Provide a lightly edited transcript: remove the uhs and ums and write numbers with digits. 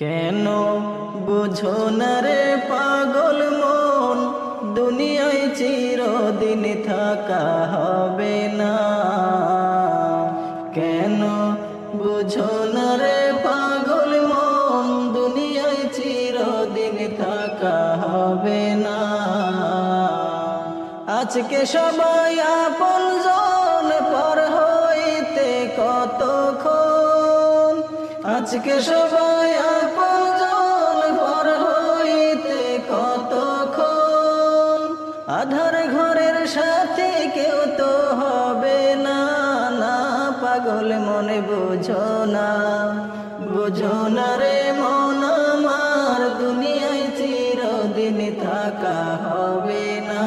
কেন বুঝো না রে পাগল মন, দুনিয়ায় চিরদিন থাকা হবে না। কেন বুঝো না রে পাগল মন, দুনিয়ায় চিরদিন থাকা হবে না। আজকে সবাই আপনজন, পর হইতে কতক্ষণ। আজকে সবাই আপনজন, পর হইতে কতক্ষণ। আধার ঘরের সাথে কেউ তো হবে না। না পাগল মনে বুঝো না, বুঝো না রে মন আমার, দুনিয়ায় চিরদিন থাকা হবে না।